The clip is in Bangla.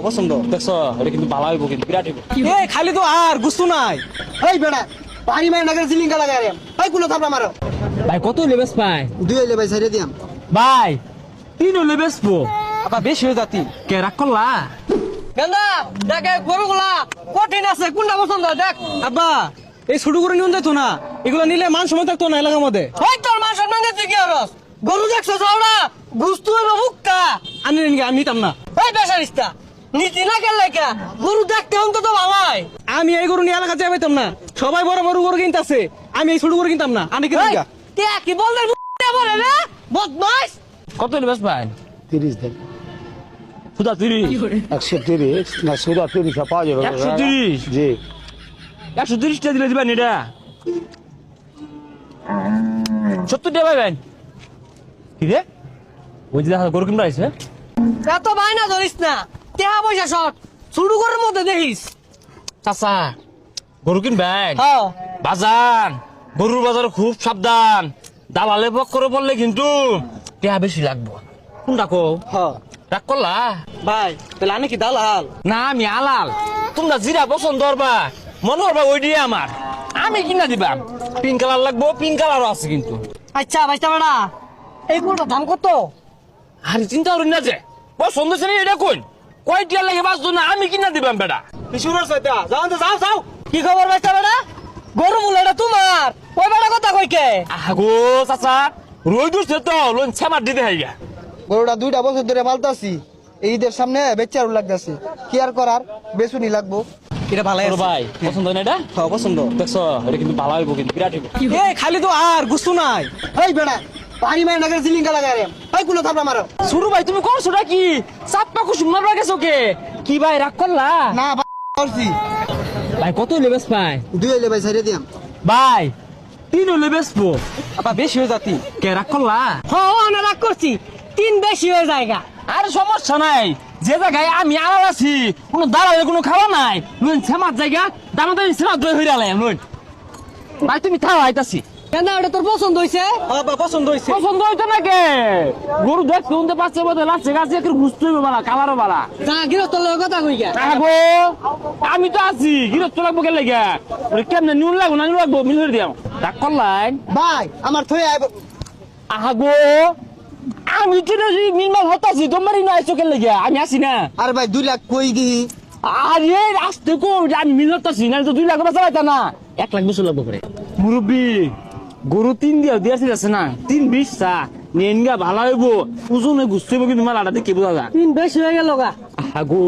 পছন্দ। দেখছ এটা কিন্তু ভালো হইব, কিন্তু বিরাট হইব। এ খালি তো আর গুস্তু নাই। এই বেড়া পানি মারে নাগের জিলিঙ্গা লাগাই রে। এই কুলো থাপড়া মারো। ভাই কত হইলে বেশ পায়? 2 হইলে ভাই ছেড়ে দিয়াম। ভাই 3 হইলে বেচবো। আপা বেশি হয়ে যাতি। কে রাগ করলা? গেন্দা দেখে গরুগুলা কঠিন আছে, কোনটা পছন্দ দেখ। আব্বা এই ছোট গরু নিয়ে যাইতো না, এগুলো নিলে মান সময় থাকতো না এলাকার মধ্যে। ওই তোর মান সম্মান দিতে কি হরস? গরু দেখছো যাওড়া গুস্তু হলো মুক্কা। আমি নিতাম না। ওই বেসারিস্তা নীতি না গেল লেখা গরু দেখতে অন্তত ভালাই। আমি এই গরু নিয়ে এলাকা যাইতাম না, সবাই বড় বড় গরু কিনতাছে, আমি এই ছোট গরু কিনতাম না। আমি কি কি বললে বলে রে বদমাইশ। কত হইলে বেশ পায়? 30 দেন। সুদা 30? 130 না সুদা 30 পাওয়া যাবে। 130? জি 130 টা দিলে দিবেন এটা? 70 টাকা পাইবেন? কি রে, ওই যে গরু কিনবা আইছে? এত বাইনা ধরিস না, টেহা পয়সা শর্ট ছোট গরুর মধ্যে দেখিস। চাচা গরু কিনবেন? হ্যাঁ বাজার, গরুর বাজার খুব সাবধান, দালালে বক করে পড়লে কিন্তু টাকা বেশি লাগবো। কোনটা কো? হ্যাঁ রাগ করলা? ভাই তাহলে আমি কি দালাল? না আমি আলাল, তোমরা জিরা পছন্দ করবা মনে করবা ওই দিয়ে আমার, আমি কিনা দিবাম। পিঙ্ক কালার লাগবো, পিঙ্ক কালারও আছে কিন্তু। আচ্ছা ভাইটা বেড়া এই গরুটার দাম কত? আরে চিন্তা করেন না, যে পছন্দ ছিল এটা কই কয় টিয়া লাগে বাঁচতো না, আমি কিনা দিবাম বেটা। যাও কি খবর ভাইটা বেড়া? গরু মূল এটা তোমার, ওই বেড়া কথা কই কে? আগো চাচা রই দুসছে তো লোন ছামার দিতে হাইগা। গরুটা 2টা বছর ধরে পালতাছি, এই ঈদের সামনে বেচারু লাগতাছে, কি আর করার, বেচুনি লাগবো। এটা ভালো তোর ভাই পছন্দ হয় না এটা? হ্যাঁ পছন্দ। দেখছো এটা কিন্তু ভালো হইব, কিন্তু বিরাট হইব। এ খালি তো আর গুস্তু নাই। এই বেড়া পানি মারে নাগের জিলিঙ্গা লাগাই রে। এই কুলো থাপড়া মারো। শুরু ভাই তুমি করছো কি চাপ্পা কুসুম মারবা গেছো কে? কি ভাই রাগ করলা? না ভাই করছি। ভাই কত হইলে বেশ পায়? 2 হইলে ভাই ছেড়ে দিয়াম। ভাই 3 হইলে বেচবো। আপা বেশি হয়ে যাতি। কে রাগ করলা? হ্যাঁ না রাগ করছি, 3 বেশি হয়ে যায়গা। আরে সমস্যা নাই, যে জায়গায় আমি আলাল আছি কোনো দালালের কোনো খাওয়া নাই, লোন ছামার জায়গা দামাদামি সেবা দই হইরা লাইম লোন। ভাই তুমি থাও আইতাছি। কেন ওটা তোর পছন্দ হইছে? আপা পছন্দ হইছে। পছন্দ হইতো না কে? গরু দেখ শুনতে পাচ্ছে বোধ লাগছে গাছে একটু বুঝতে হইবে বালা, কালারও বালা। যা গিরস্ত লগে কথা কই গা। আগো আমি তো আছি, গিরস্ত লাগবো কে লাগা? ওরে কেমনে নুন লাগবো না নুন লাগবো মিল করে দিয়াম। ডাক করলাই ভাই আমার থই আইব। আগো আমি তো নির্মাণ হতাছি, তোমারই নয় চোখের লেগে আমি আসি না। আরে ভাই 2 লাখ কই দিহি। আরে আসতে কো আমি মিল হতাছি না, তো 2 লাখ টাকা চালাইতা না, 1 লাখ বেশি লাগবো করে। মুরব্বী গরু 3 দিয়েছি আছে না, 3-20 চা নেনগা ভালো হইব, ওজনে গুছতে হইব, কিন্তু মালাটা দেখে বোঝা যায়। 3 বেশি হয়ে গেল গা। আগো